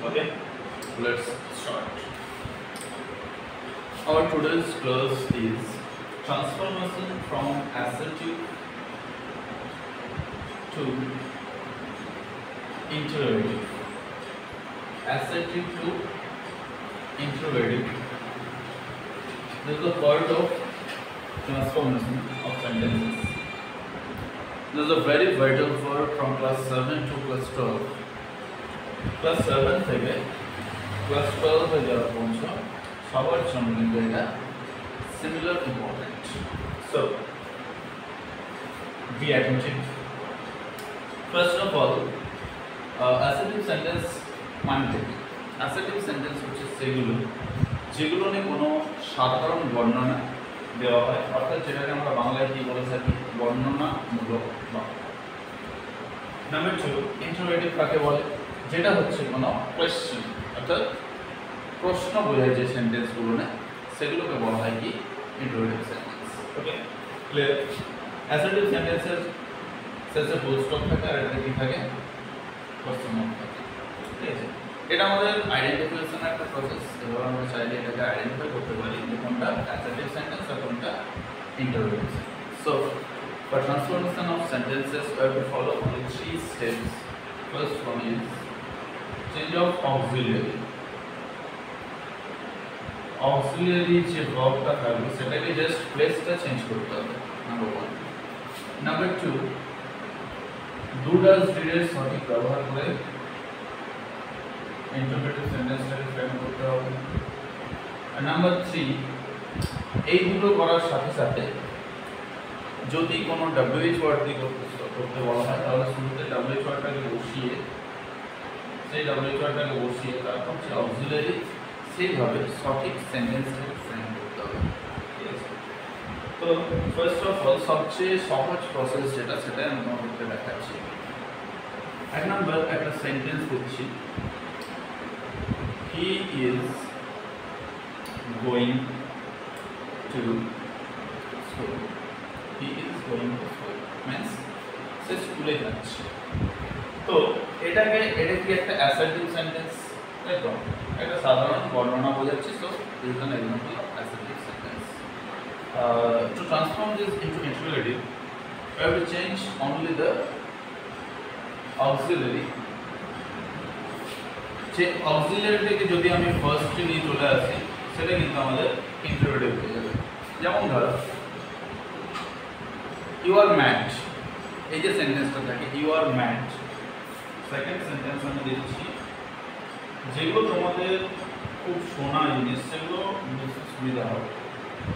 Okay, let's start. Our today's class is transformation from assertive to interrogative. Assertive to interrogative. This is the part of transformation of sentences. This is a very vital word from class 7 to class 12. Class 7 থেকে class 12 এ যারা পৌঁছো সবার জন্য কিন্তু এটা similar important. So, be attentive. First of all, assertive sentence মানে assertive sentence হচ্ছে সেগুলো যেগুলো নিয়ে কোনো সাধারণ বর্ণনা দেওয়া হয়, অর্থাৎ যেটাকে আমরা বাংলায় কি বলে থাকি বর্ণনামূলক বাক্য। নাম্বার 2, ইন্টারোগেটিভ কাকে বলে? যেটা হচ্ছে কোনো কোয়েশ্চেন, অর্থাৎ প্রশ্ন বোঝায় যে সেন্টেন্সগুলো নেয় সেগুলোকে বলা হয় কি ইন্টারোগেটিভ সেন্টেন্স। ওকে, ক্লিয়ার? অ্যাসার্টিভ সেন্টেন্সের শেষে ফুল স্টপ থাকে আর এটা কি থাকে কোয়েশ্চেন মার্ক থাকে। ঠিক আছে, এটা আমাদের আইডেন্টিফিকেশনের একটা প্রসেস। এবার আমরা চাইলে এটাকে আইডেন্টিফাই করতে পারি যে কোনটা অ্যাসার্টিভ সেন্টেন্স আর কোনটা interrogative sentence. So for transformation of sentences we have to follow only 3 steps. First one is change of auxiliary. Auxiliary যে ভার্বটা থাকবে সেটাকে জাস্ট প্লেসটা চেঞ্জ করতে হবে, number 1। Number 2, do does did এর সঠিক ব্যবহার করে ইন্টারোগেটিভ সেন্টেন্সটাকে ফ্রেম করতে হবে। আর নাম্বার 3, এই দুটো করার সাথে সাথে যদি কোনো WH ওয়ার্ড দিয়ে করতে বলা হয় তাহলে শুরুতে WH ওয়ার্ডটাকে বসিয়ে সেই WH ওয়ার্ডটাকে বসিয়ে তারপর যে অক্সিলারি সেইভাবে সঠিক সেন্টেন্সটাকে ফ্রেম করতে হবে। ঠিক আছে, তো ফার্স্ট অফ অল সবচেয়ে সহজ প্রসেস যেটা সেটাই আমি তোমাদেরকে দেখাচ্ছি। এক নাম্বার একটা সেন্টেন্স দিচ্ছি, he is going to school. He is going to school means সে স্কুলে যাচ্ছে। তো এটা কি একটা অ্যাসার্টিভ সেন্টেন্স, তাই তো? একটা সাধারণ বর্ণনা বোঝাচ্ছি। So this is an example of assertive sentence. To transform this into interrogative, we have to change only the auxiliary. যে অক্সিলারিটাকে যদি আমি ফার্স্টে নিয়ে চলে আসি সেটা কিন্তু আমাদের ইন্টারোগেটিভ হয়ে যাবে। যেমন ধরো ইউ আর ম্যাড, এই যে সেন্টেন্সটা থাকে you are mad, second sentence আমি দিচ্ছি যেগুলো তোমাদের খুব শোনা জিনিস সেগুলো বুঝতে সুবিধা হবে।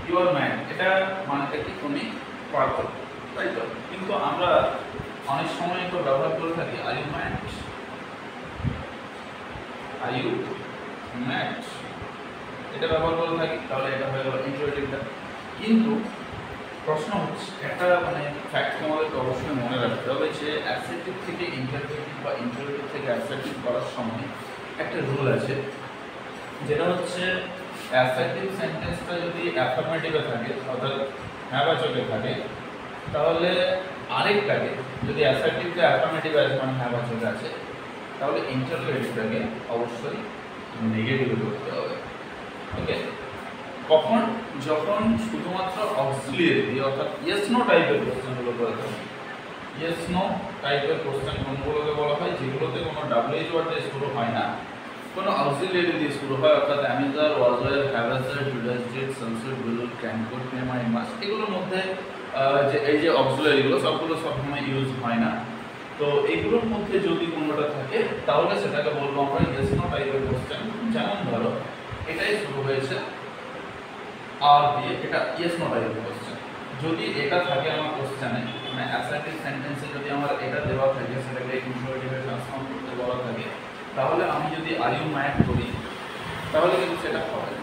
ইউ আর ম্যাড এটা মানেটা কি তুমি পাগল, তাই তো? কিন্তু আমরা অনেক সময় তো ব্যবহার করে থাকি are you mad, are you mad এটা ব্যবহার করে থাকি, তাহলে এটা হয়ে গেল ইন্টারোগেটিভটা। কিন্তু প্রশ্ন হচ্ছে একটা ফ্যাক্ট তোমাদেরকে অবশ্যই মনে রাখতে হবে যে অ্যাসার্টিভ থেকে ইন্টারোগেটিভ বা ইন্টারোগেটিভ থেকে অ্যাসার্টিভ করার সময় একটা রুল আছে, যেটা হচ্ছে অ্যাসার্টিভ সেন্টেন্সটা যদি অ্যাফার্মেটিভে থাকে অর্থাৎ হ্যাঁবাচকে থাকে তাহলে আরেকটাকে যদি অ্যাসার্টিভটা অ্যাফার্মেটিভ আছে মানে হ্যাঁবাচকে আছে তাহলে ইন্টারোগেটিভটাকে অবশ্যই নেগেটিভে করতে হবে। ওকে, কখন? যখন শুধুমাত্র অক্সিলিয়ারি দিয়ে অর্থাৎ ইয়েস নো টাইপের কোশ্চেনগুলো করে থাকি। ইয়েস নো টাইপের কোশ্চেন কোনগুলোকে বলা হয়? যেগুলোতে কোনো WH ওয়ার্ড দিয়ে শুরু হয় না, কোনো অক্সিলিয়ারি দিয়ে শুরু হয়, অর্থাৎ am is are, was were, have has had, do does did, shall should, will, can, could, may, might, must এগুলোর মধ্যে যে এই যে অক্সিলিয়ারিগুলো সবগুলো সবসময় ইউজ হয় না। তো এইগুলোর মধ্যে যদি কোনোটা থাকে তাহলে সেটাকে বলবো আমরা ইয়েস নো টাইপের কোশ্চেন। যেমন ধরো এটাই শুরু হয়েছে আর দিয়ে, এটা ইয়েস নো টাইপের কোশ্চেন। যদি এটা থাকে আমার কোশ্চেনে মানে অ্যাসার্টিভ সেন্টেন্সে যদি আমার এটা দেওয়া থাকে সেটাকে ইন্টারোগেটিভে ট্রান্সফর্ম করতে বলা থাকে তাহলে আমি যদি আর ইউ ম্যাড করি তাহলে কিন্তু সেটা হবে না।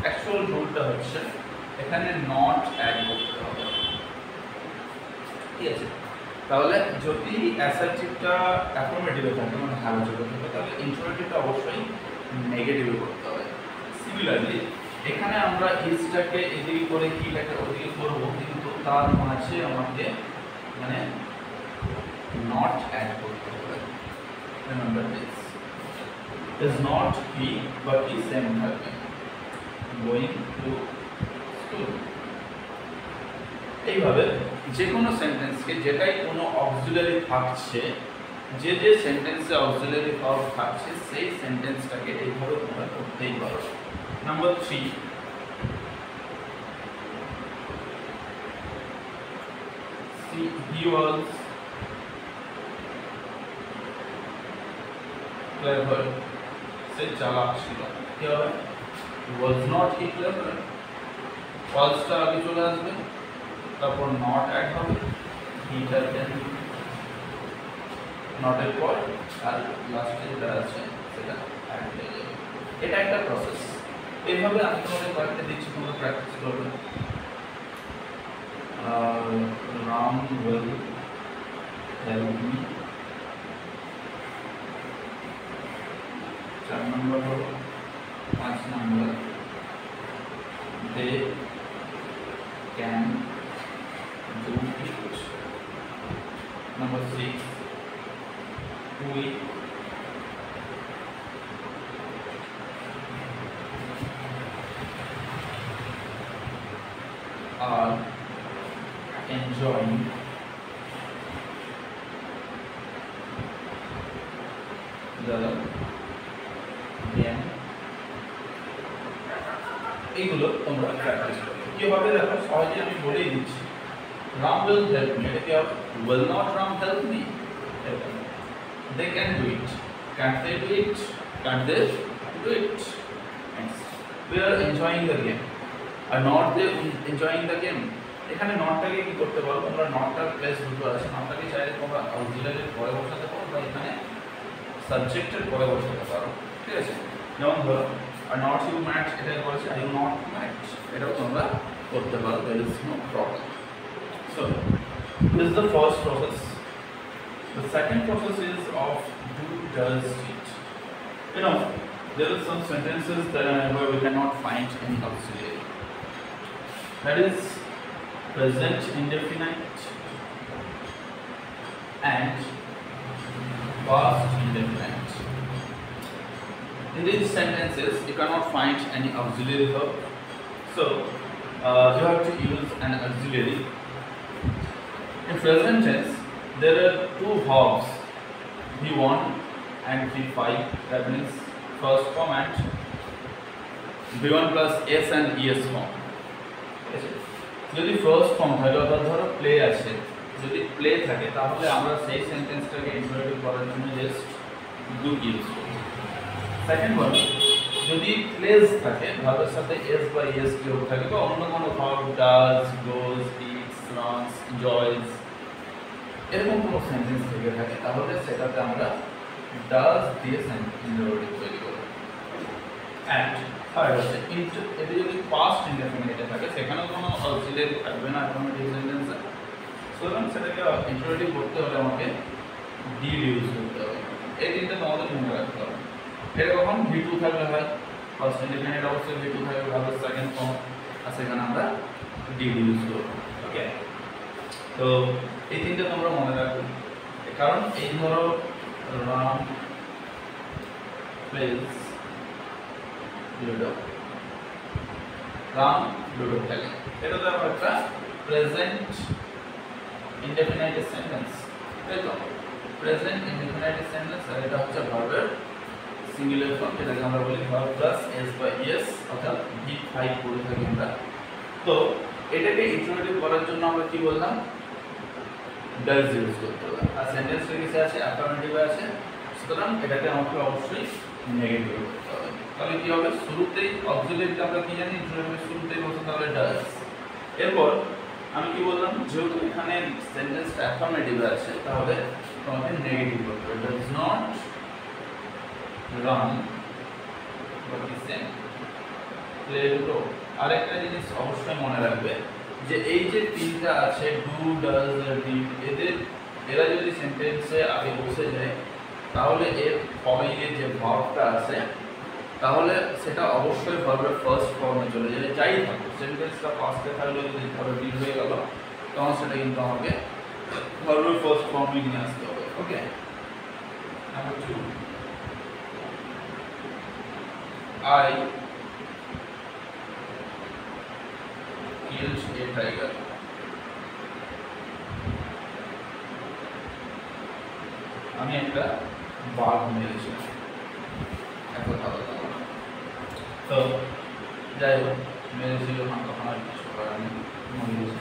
অ্যাকচুয়াল রুলটা হচ্ছে এখানে নট অ্যাড করতে হবে। ঠিক আছে, তাহলে যদি অ্যাসার্টিভটা অ্যাফার্মেটিভে থাকে মানে হ্যাবাচকে থাকে তাহলে ইন্টারোগেটিভটা অবশ্যই নেগেটিভে করতে হবে। সিমিলারলি এখানে আমরা ইজটাকে এদিকে করে কিটাকে ওদিকে করবো, কিন্তু তার মাঝে আমাকে নট অ্যাড করতে হবে। Remember this. is not he but he same থাকবে going to school। এইভাবে যে কোনো সেন্টেন্সকে যেটাই কোনো অক্সিলারি থাকছে, যে যে সেন্টেন্সে অক্সিলারি ভার্ব থাকছে সেই সেন্টেন্সটাকে এইভাবে তোমরা করতেই পারো। নাম্বার 3, he was clever, সে চালাক ছিল। কি হবে? was not he clever, falseটা আগে চলে আসবে, তারপর not অ্যাড হবে, he দেন not এর পর আর লাস্টে যেটা আছে সেটা অ্যাড হয়ে যাবে। এটা একটা প্রসেস। এইভাবে আমি তোমাদের কয়েকটা দিচ্ছি, তোমরা প্র্যাকটিস করবে। Ram will help me। 4 নম্বর হলো 5 নম্বর they can do it। Number 6 we are enjoying the game। এইগুলো তোমরা প্র্যাকটিস করো। কিভাবে দেখো, সহজে আমি বলেই দিচ্ছি। Ram will help me, এটা কি হবে? Will not Ram help me? They can do it, can't they do it? Can't they do it? Next, we are enjoying the game, are not they enjoying the game? এখানে নটটাকে কি করতে পারো তোমরা? নটটার place দুটো আছে, নটটাকে চাইলে তোমরা অক্সিলারির পরে বসাতে পারো বা এখানে সাবজেক্টের পরে বসাতে পারো। ঠিক আছে, যেমন ধরো আর নট ইউ ম্যাট, এটা বলছে আর ইউ নট ম্যাট, এটাও তোমরা করতে পারো, there is no problem। So this is the first process. The second process is of do, does, did। You know, there are some sentences that where we cannot find any auxiliary, that is present indefinite and past indefinite। In these sentences you cannot find any auxiliary verb, so you have to use an auxiliary। In present tense there are two verbs, V1 and V5, that means first form and V1 plus S and ES form। যদি first form থাকে অর্থাৎ ধরো play আছে, যদি play থাকে তাহলে আমরা সেই সেন্টেন্সটাকে ইন্টারোগেটিভ করার জন্য জাস্ট ডু ইউজ করি। সেকেন্ড ওয়ান, যদি প্লেস থাকে ভার্বের সাথে এস বা ইএস যোগ থাকে বা অন্য কোনো verb does, goes, it's, runs, enjoys এরকম কোনো সেন্টেন্স থেকে থাকে তাহলে সেটাতে আমরা ডাজ দিয়ে ইন্টারোগেটিভ তৈরি করব। অ্যান্ড থার্ড হচ্ছে এটা যদি পাস্ট ইনডেফিনিটে থাকে সেখানেও কোনো অক্সিলারি থাকবে না অ্যাফার্মেটিভ সেন্টেন্সে, সুতরাং সেটাকে ইন্টারোগেটিভ করতে হলে আমাকে ডিড ইউজ করতে হবে। এই তিনটে তোমাদের মনে রাখতে হবে। এটা কখন V2 থাকলে হয়, ফার্স্ট ইনডেফিনিট অবশ্যই V2 থাকবে, ভার্বের সেকেন্ড ফর্ম, আর সেখানে আমরা ডিড ইউজ করব। ওকে, তো এই তিনটে তোমরা মনে রাখবে, কারণ এই ধরো Ram plays ludo, Ram ludo খেলে, এটা তো একটা প্রেজেন্ট ইনডেফিনাইট সেন্টেন্স, তাই তো? প্রেজেন্ট ইনডেফিনাইট সেন্টেন্স, আর এটা হচ্ছে ভার্বের সিঙ্গুলার ফর্ম, যেটাকে আমরা বলি ভার্ব প্লাস এস বা ইএস, অর্থাৎ V5 করে থাকি আমরা। তো এটাকে ইন্টারোগেটিভ করার জন্য আমরা কি বললাম? ডাজ ইউজ করতে হবে। আর সেন্টেন্সটা কিসে আছে? অ্যাফার্মেটিভে আছে, সুতরাং এটাকে আমাকে অবশ্যই নেগেটিভ করতে হবে। তাহলে কি হবে? শুরুতেই অক্সিলারিটা আমরা কি জানি? ইন্টারোগেটিভ শুরুতেই বসে, তাহলে ডাজ। এরপর আমি কি বললাম? যেহেতু এখানে সেন্টেন্সটা অ্যাফার্মেটিভে আছে তাহলে তোমাকে নেগেটিভ করতে হবে। Does not run but is play ludo. আরেকটা জিনিস অবশ্যই মনে রাখবে যে এই যে তিনটা আছে ডু, ডাজ, ডিড, এরা যদি সেন্টেন্সে আগে বসে যায় তাহলে এর ফলোইং এর যে ভার্বটা আছে তাহলে সেটা অবশ্যই ভার্বের ফার্স্ট ফর্মে চলে যাবে। যাই থাকুক সেন্টেন্সটা ফার্স্টে থাকলে যদি ধরো ডিড হয়ে গেল তখন সেটা কিন্তু আমাকে ভার্বের ফার্স্ট ফর্মে নিয়ে আসতে হবে। ওকে, number 2, I killed a tiger. আমি একটা বাঘ মেরেছিলাম। এখন তো যাই হোক মেরেছিল না, তখন আর কিছু করার নেই, মরে গেছে।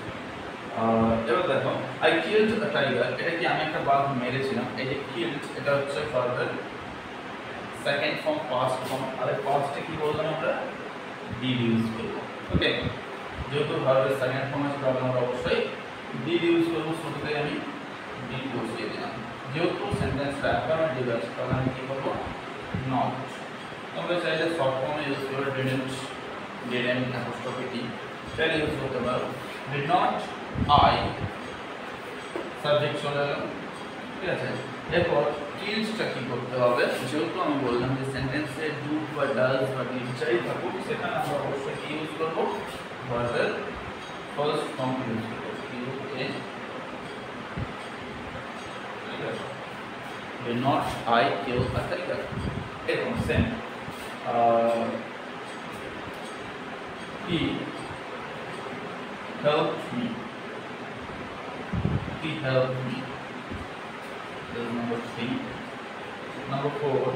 এবার দেখো আই কিল্ড আ টাইগার, এটা কি আমি একটা বাঘ মেরেছিলাম। এই যে কিল্ড এটা হচ্ছে ভার্বের সেকেন্ড ফর্ম পাস্ট ফর্ম, আর পাস্টে কি বললাম আমরা ডিড ইউজ করব। ওকে, যেহেতু ভার্বের সেকেন্ড ফর্ম আছে তাহলে আমরা অবশ্যই ডিড ইউজ করব। শুরুতে আমি ডিড বসিয়ে দিলাম। যেহেতু সেন্টেন্সটা অ্যাফার্মেটিভ আছে তাহলে আমি কি করব নট। আমরা চাইলে শর্ট ফর্মে ইউজ করে ডিডেন্ট অ্যাপোস্ট্রফি টি চাইলে ইউজ করতে পারো। ডিড নট আই সাবজেক্ট চলে গেল, ঠিক আছে। এরপর কিলসটা কি করতে হবে, যেহেতু আমি বললাম যে সেন্টেন্সে ডু বা ডাজ বা ডিড যাই থাকুক সেখানে আমরা অবশ্যই কি ইউজ করবো ভার্বের ফার্স্ট ফর্ম ইউজ করবো, Q A. Did not I kill a tiger? এরকম same he helped me. He helped me. This is number 3. Number 4,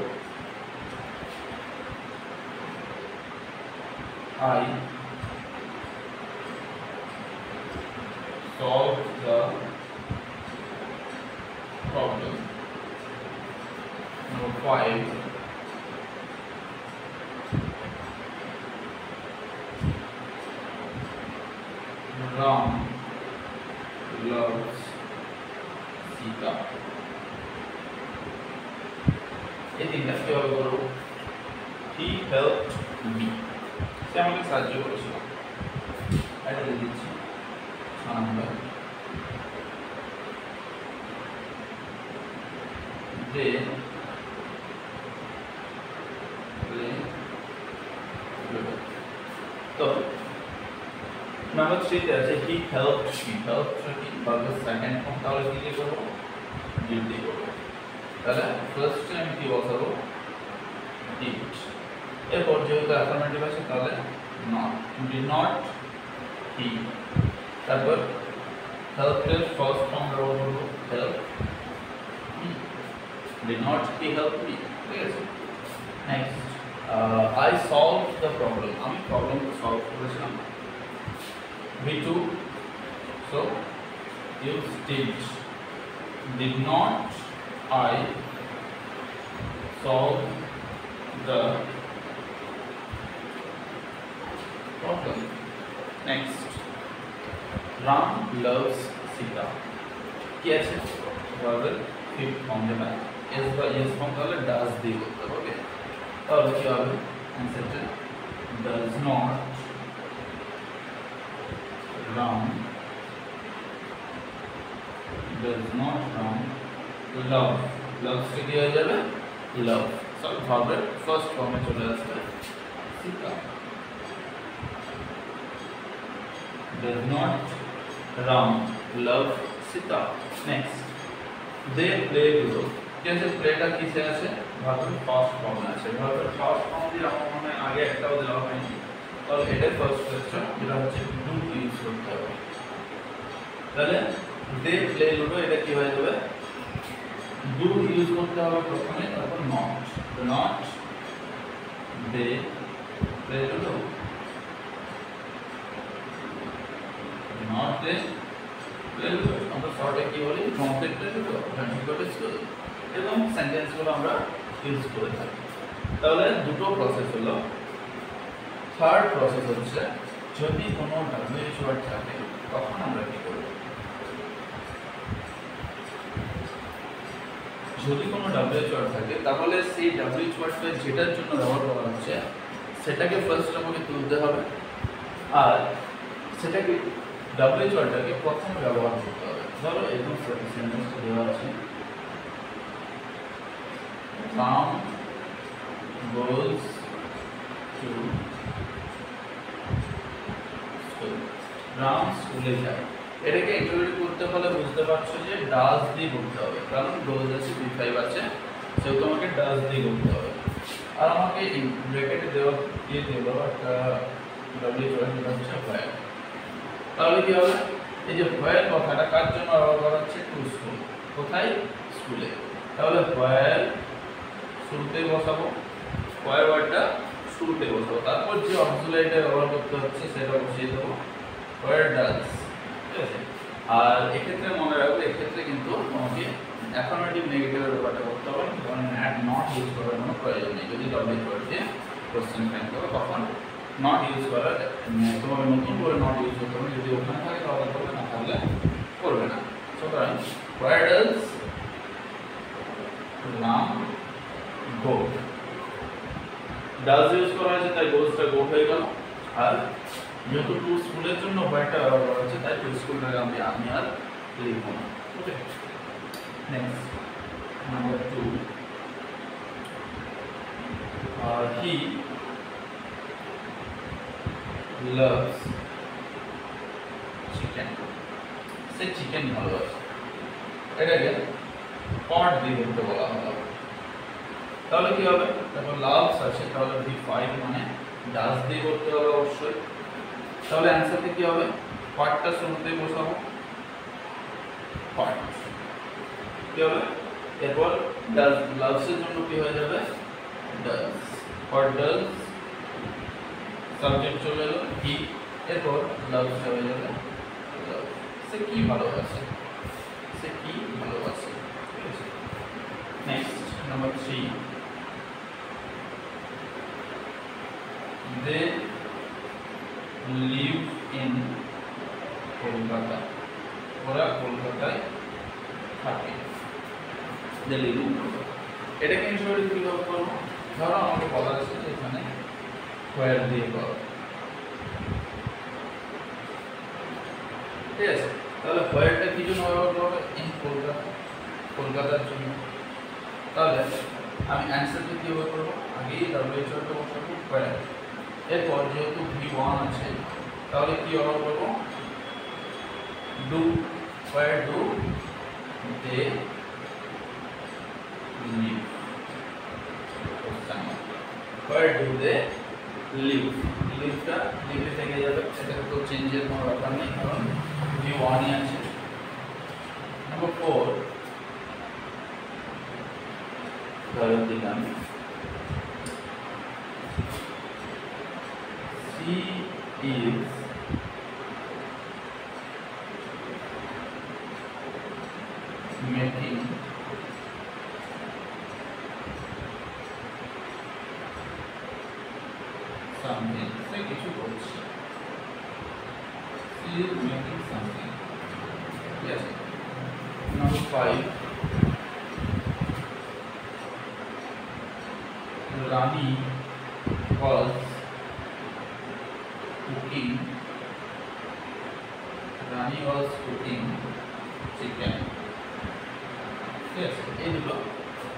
I solved the problem. Number 5, Ram loves Sita. এই তিনটা কিভাবে করবো, he helped me, সে আমাকে সাহায্য করেছিল। এটা দিয়ে দিচ্ছি আমরা যে তো নাম্বার 3 তে আছে he helped me, helped কি ভার্বের সেকেন্ড ফর্ম, তাহলে কি দিয়ে করব ডিড দিয়ে করব। তাহলে ফার্স্ট টাইম কি বসাবো ডিড। এরপর যেহেতু অ্যাফার্মেটিভ আছে তাহলে নট, ডিড নট হি। তারপর হেল্প এর ফার্স্ট ফর্ম ব্যবহার করব help, did not he help me, ঠিক আছে। Next I solved the problem, আমি প্রবলেমটা সলভ করেছিলাম। V2, so use did not I solve the problem. Next, Ram loves Sita. কি আছে ভার্বের ফিফথ ফর্ম, যেটা এস বা এস ফর্ম তাহলে ডাজ দিয়ে করতে হবে। তাহলে কি হবে অ্যান্সারটা does not Ram love, loves কি হয়ে যাবে love, সব ভার্বের ফার্স্ট ফর্মে চলে আসবে Sita. does not Ram love Sita. Next, they play Ludo. कैसे प्लेटा किसे আছে ভার্বের ফার্স্ট ফর্মে আছে। ভার্বের ফার্স্ট ফর্ম দিয়ে আমার মনে হয় আগে একটাও দেওয়া হয়নি, তাহলে এটা ফার্স্ট কোশ্চেন, যেটা হচ্ছে ডু ইউজ করতে হবে। তাহলে দে প্লে লুডো, এটা কি হয়ে যাবে ডু ইউজ করতে হবে প্রথমে, তারপর not they play ludo, not they play ludo. আমরা শর্টে কি বলি নট দে প্লে লুডো, এবং সেন্টেন্সগুলো আমরা ইউজ করে থাকি। তাহলে দুটো প্রসেস হলো। থার্ড প্রসেস হচ্ছে যদি কোনো ডাব্লিউএইচ ওয়ার্ড থাকে তখন আমরা কি করব, যদি কোনো ডাব্লিউএইচ ওয়ার্ড থাকে তাহলে সেই ডাব্লিউএইচ ওয়ার্ডটা যেটার জন্য ব্যবহার করা হচ্ছে সেটাকে ফার্স্ট আমাকে তুলতে হবে, আর সেটাকে ডাব্লিউএইচ ওয়ার্ডটাকে প্রথমে ব্যবহার করতে হবে। ধরো এরকম সেন্টেন্সটা দেওয়া আছে Ram goes to school. Ram স্কুলে যায়। এটাকে ইন্টারপ্রেট করতে হলে বুঝতে পারছো যে ডাজ দিয়ে করতে হবে, কারণ গোজ আছে বি5 আছে, সেহেতু আমাকে ডাজ দিয়ে করতে হবে। আর আমাকে ব্র্যাকেটে দেওয়া দিয়ে দেব একটা ডব্লিউ যেটা হচ্ছে ভয়েল। তাহলে কি হবে, এই যে ভয়েল কথাটা কার জন্য ব্যবহার করা হচ্ছে, টু স্কুল। কোথায়, স্কুলে। তাহলে ভয়েল শুরুতে বসাবো, ভয়েল ওয়ার্ডটা শুরুতে বসাবো, তারপর যে অক্সিলারিটা ব্যবহার করতে হচ্ছে সেটা বসিয়ে দেবো, হোয়ার ডাজ। ঠিক আছে, আর এক্ষেত্রে মনে রাখবে, এক্ষেত্রে কিন্তু তোমাকে অ্যাফার্মেটিভ নেগেটিভের ব্যাপারটা করতে হবে, কারণ অ্যাড নট ইউজ করার কোনো প্রয়োজন নেই। যদি ডব্লিউ ওয়ার্ডে কোশ্চেন ফ্রেম করো তখন নট ইউজ করার, তোমাকে নতুন করে নট ইউজ করতে হবে। যদি ওখানে থাকে তাহলে করবে, না থাকলে করবে না। সুতরাং হোয়ার ডাজ নাম গো, ডাজ ইউজ করা হয়েছে তাই গোজটা গো হয়ে গেল। আর যেহেতু টু স্কুলের জন্য হোয়াইটটা ব্যবহার করা হচ্ছে তাই টু স্কুলটাকে আমি আর লিখবো না। Okay, next number 2, he loves chicken, সে চিকেন ভালোবাসে। এটাকে পট দিয়ে বলতে বলা হলো। তাহলে কি হবে, দেখো লাভস আছে, তাহলে V5 মানে ডাজ দিয়ে করতে হবে অবশ্যই। তাহলে অ্যান্সারটা কি হবে, পার্টটা শুরুতে বসাবো, পার্ট কি হবে, এরপর ডাজ, লাভস এর জন্য কি হয়ে যাবে, ডাজ, পার্ট ডাজ, সাবজেক্ট চলে এলো হি, এরপর লাভস হয়ে যাবে লাভ, সে কি ভালোবাসে, সে কি ভালোবাসে। ঠিক আছে, next number 3, they live in Kolkata, ওরা কলকাতায় থাকে, they live in কলকাতা। এটাকে ইনশর্টে কিভাবে করবো, ধরো আমাকে বলা আছে যে এখানে হোয়ার দিয়ে করো, ঠিক আছে। তাহলে হোয়ারটা কি জন্য ব্যবহার করবো, ইন কলকাতা, কলকাতার জন্য। তাহলে আমি অ্যান্সারটা কিভাবে করবো, আগেই ডব্লিউএইচটা বসাবো হোয়ার, এরপর যেহেতু V1 আছে তাহলে কি ব্যবহার করবো, do, where do they live, where do they live, লিভটা লিভে থেকে যাবে, সেটাকে তো চেঞ্জের কোনো ব্যাপার নেই কারণ V1ই আছে। নাম্বার 4, ধরো দিলাম he is making something, সে কিছু করছে, he is making something। Yes, number 5, Rani was cooking, Rani was cooking chicken। Yes, এই দুটো।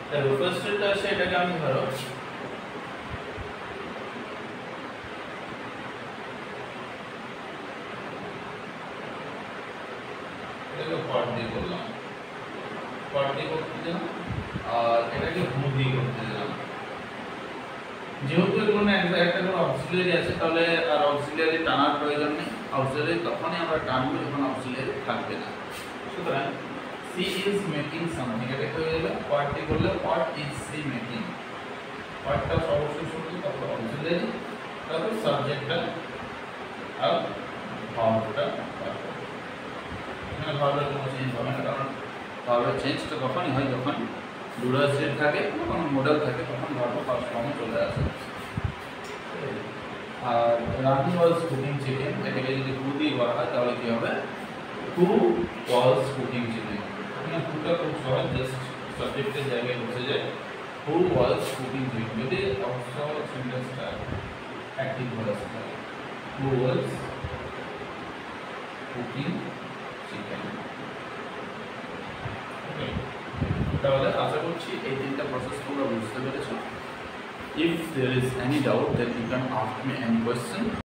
তাহলে ফার্স্টটা আছে, এটাকে আমি ধরো এটাকে পার্ট দিয়ে করলাম, পার্ট দিয়ে করতে দিলাম, আর এটাকে হু দিয়ে করতে দিলাম। যেহেতু এগুলো একটা কোনো অক্সিলারি আছে তাহলে আর অক্সিলারি টানার প্রয়োজন নেই, অক্সিলারি তখনই আমরা টানবো যখন অক্সিলারি থাকবে না। সুতরাং সি ইজ মেকিং সামথিং, এটা হয়ে যাবে পার্ট দিয়ে করলে পার্ট ইজ সি মেকিং, পার্টটা অবশ্যই শুরুতে, তারপর অক্সিলারি, তারপর সাবজেক্টটা আর ভার্বটা। এখানে ভার্বের কোনো চেঞ্জ হবে না, কারণ ভার্বের চেঞ্জটা তখনই হয় যখন ডুরাল স্টেট থাকে, যখন মডেল থাকে তখন ভার্ব ফার্স্ট ফর্মে চলে আসে। আর রানি ওয়াজ কুকিং চিকেন, এটাকে যদি হু দিয়ে বলা হয় তাহলে কি হবে, হু ওয়াজ কুকিং চিকেন। এখানে হুটা খুব সহজ, জাস্ট সাবজেক্টের জায়গায় বসে যায়, হু ওয়াজ কুকিং চিকেন। যদি অবশ্য সেন্টেন্সটা অ্যাক্টিভ ভয়েস থাকে, হু ওয়াজ কুকিং চিকেন। তাহলে আশা করছি এই তিনটা প্রসেস তোমরা বুঝতে পেরেছো। If there is any doubt, then you can ask me any question.